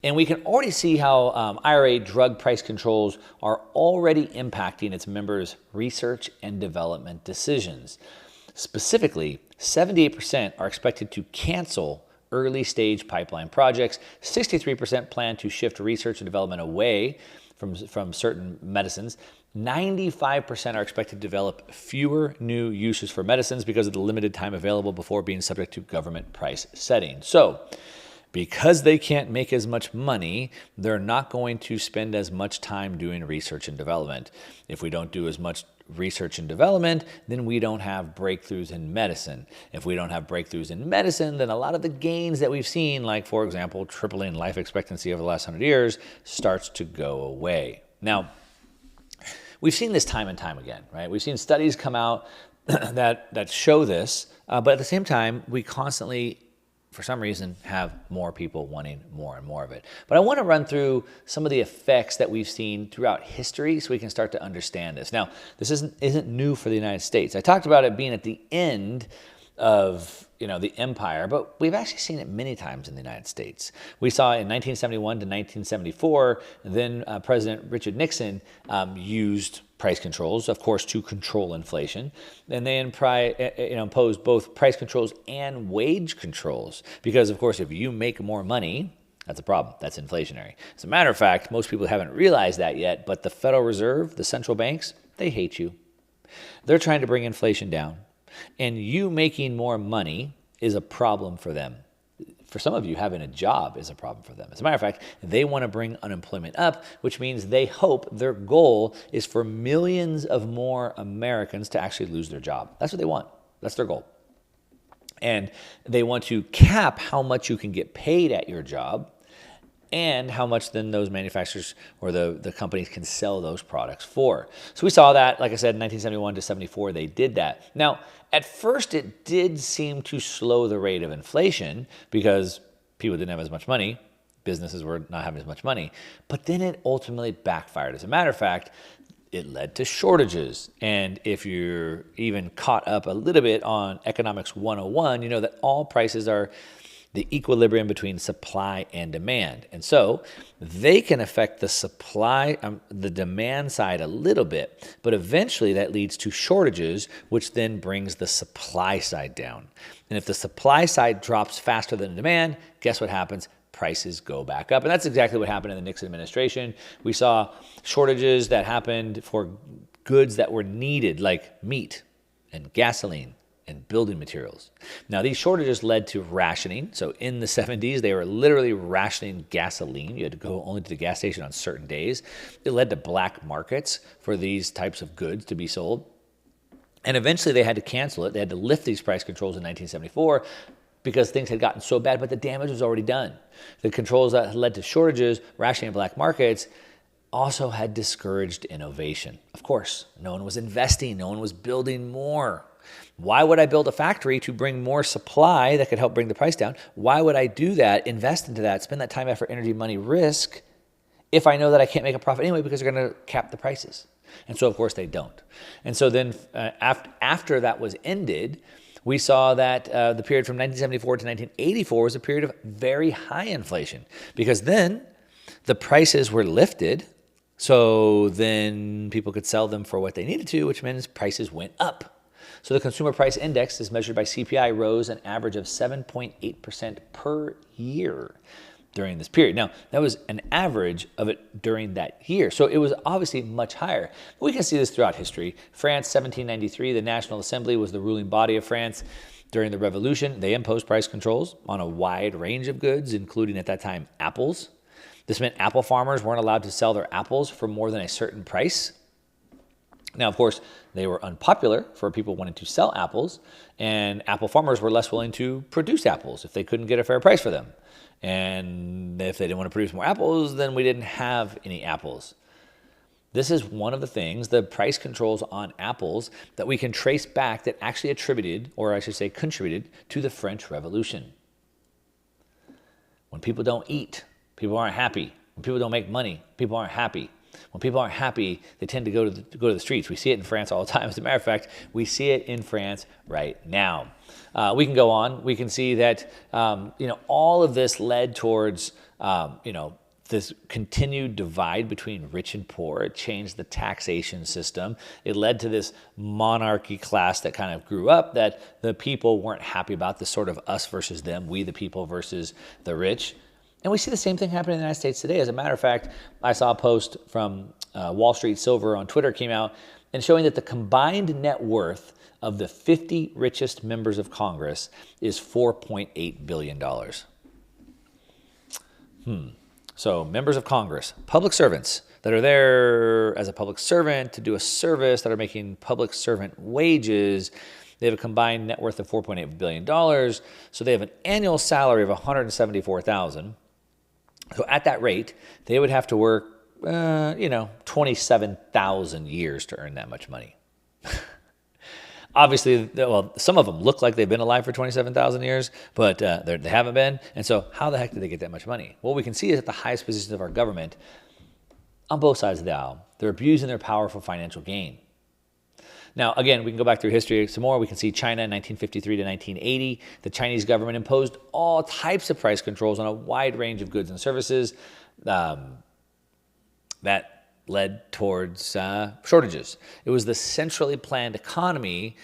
And we can already see how IRA drug price controls are already impacting its members' research and development decisions. Specifically, 78% are expected to cancel early stage pipeline projects. 63% plan to shift research and development away from certain medicines. 95% are expected to develop fewer new uses for medicines because of the limited time available before being subject to government price setting. So, because they can't make as much money, they're not going to spend as much time doing research and development. If we don't do as much research and development, then we don't have breakthroughs in medicine. If we don't have breakthroughs in medicine, then a lot of the gains that we've seen, like, for example, tripling life expectancy over the last 100 years, starts to go away. Now, we've seen this time and time again, right? We've seen studies come out that show this, but at the same time, we constantly, for some reason, have more people wanting more and more of it. But I want to run through some of the effects that we've seen throughout history so we can start to understand this. Now, this isn't new for the United States. I talked about it being at the end of the empire, but we've actually seen it many times in the United States. We saw in 1971 to 1974, then President Richard Nixon used price controls, of course, to control inflation. And they imposed both price controls and wage controls because, of course, if you make more money, that's a problem. That's inflationary. As a matter of fact, most people haven't realized that yet, but the Federal Reserve, the central banks, they hate you. They're trying to bring inflation down. And you making more money is a problem for them. For some of you, having a job is a problem for them. As a matter of fact, they want to bring unemployment up, which means they hope their goal is for millions of more Americans to actually lose their job. That's what they want. That's their goal. And they want to cap how much you can get paid at your job and how much then those manufacturers or the companies can sell those products for. So we saw that, like I said, in 1971 to 74, they did that. Now, at first, it did seem to slow the rate of inflation because people didn't have as much money. Businesses were not having as much money. But then it ultimately backfired. As a matter of fact, it led to shortages. And if you're even caught up a little bit on Economics 101, you know that all prices are the equilibrium between supply and demand. And so they can affect the supply, the demand side a little bit, but eventually that leads to shortages, which then brings the supply side down. And if the supply side drops faster than the demand, guess what happens? Prices go back up. And that's exactly what happened in the Nixon administration. We saw shortages that happened for goods that were needed, like meat and gasoline and building materials. Now, these shortages led to rationing. So in the 70s, they were literally rationing gasoline. You had to go only to the gas station on certain days. It led to black markets for these types of goods to be sold. And eventually they had to cancel it. They had to lift these price controls in 1974 because things had gotten so bad, but the damage was already done. The controls that led to shortages, rationing black markets, also had discouraged innovation. Of course, no one was investing. No one was building more. Why would I build a factory to bring more supply that could help bring the price down? Why would I do that, invest into that, spend that time, effort, energy, money, risk, if I know that I can't make a profit anyway because they're going to cap the prices? And so, of course, they don't. And so then after that was ended, we saw that the period from 1974 to 1984 was a period of very high inflation because then the prices were lifted. So then people could sell them for what they needed to, which means prices went up. So the consumer price index, as measured by CPI, rose an average of 7.8% per year during this period. Now, that was an average of it during that year. So it was obviously much higher. We can see this throughout history. France, 1793, the National Assembly was the ruling body of France. During the Revolution, they imposed price controls on a wide range of goods, including at that time apples. This meant apple farmers weren't allowed to sell their apples for more than a certain price. Now, of course, they were unpopular for people wanting to sell apples, and apple farmers were less willing to produce apples if they couldn't get a fair price for them. And if they didn't want to produce more apples, then we didn't have any apples. This is one of the things, the price controls on apples, that we can trace back that actually attributed, or I should say contributed, to the French Revolution. When people don't eat, people aren't happy. When people don't make money, people aren't happy. When people aren't happy, they tend to go to the streets. We see it in France all the time. As a matter of fact, we see it in France right now. We can go on. We can see that all of this led towards This continued divide between rich and poor. It changed the taxation system. It led to this monarchy class that kind of grew up that the people weren't happy about, this sort of us versus them, we the people versus the rich. And we see the same thing happening in the United States today. As a matter of fact, I saw a post from Wall Street Silver on Twitter came out and showing that the combined net worth of the 50 richest members of Congress is $4.8 billion. So members of Congress, public servants that are there as a public servant to do a service, that are making public servant wages, they have a combined net worth of $4.8 billion. So they have an annual salary of $174,000. So at that rate, they would have to work, 27,000 years to earn that much money. Obviously, well, some of them look like they've been alive for 27,000 years, but they haven't been. And so how the heck did they get that much money? What we can see is at the highest positions of our government, on both sides of the aisle, they're abusing their power for financial gain. Now, again, we can go back through history some more. We can see China in 1953 to 1980. The Chinese government imposed all types of price controls on a wide range of goods and services that led towards shortages. It was the centrally planned economy,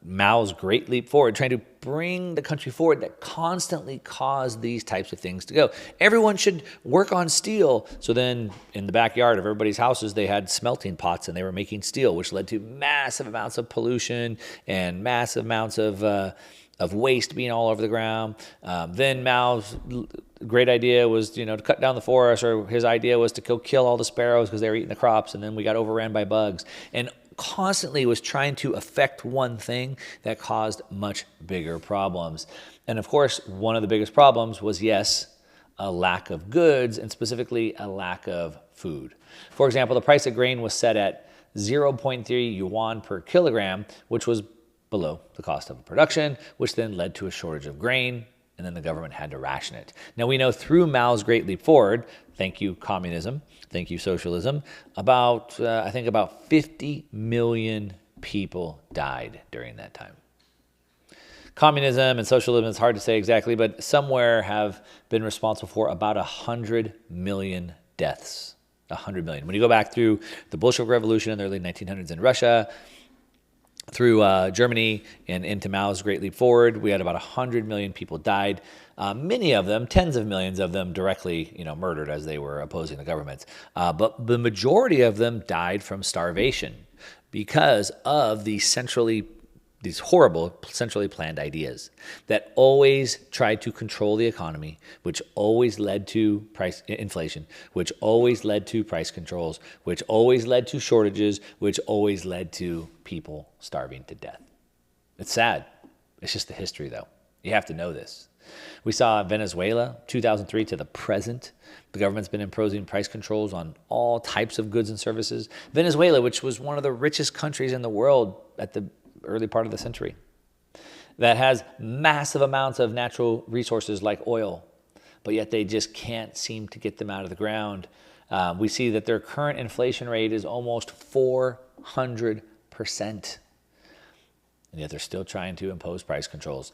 Mao's great leap forward, trying to bring the country forward, that constantly caused these types of things to go. Everyone should work on steel. So then in the backyard of everybody's houses, they had smelting pots and they were making steel, which led to massive amounts of pollution and massive amounts of waste being all over the ground. Then Mao's great idea was, to cut down the forest, or his idea was to go kill all the sparrows because they were eating the crops, and then we got overran by bugs. And constantly was trying to affect one thing that caused much bigger problems. And of course, one of the biggest problems was, yes, a lack of goods, and specifically a lack of food. For example, the price of grain was set at 0.3 yuan per kilogram, which was below the cost of production, which then led to a shortage of grain, and then the government had to ration it. Now we know through Mao's great leap forward, thank you communism, thank you socialism, about 50 million people died during that time. Communism and socialism, it's hard to say exactly, but somewhere have been responsible for about 100 million deaths. 100 million. When you go back through the Bolshevik Revolution in the early 1900s in Russia, through Germany and into Mao's great leap forward, we had about 100 million people died. Many of them, tens of millions of them, directly, murdered as they were opposing the government. But the majority of them died from starvation because of these horrible centrally planned ideas that always tried to control the economy, which always led to price inflation, which always led to price controls, which always led to shortages, which always led to people starving to death. It's sad. It's just the history, though. You have to know this. We saw Venezuela, 2003 to the present. The government's been imposing price controls on all types of goods and services. Venezuela, which was one of the richest countries in the world at the early part of the century, that has massive amounts of natural resources like oil, but yet they just can't seem to get them out of the ground. We see that their current inflation rate is almost 400%. And yet they're still trying to impose price controls.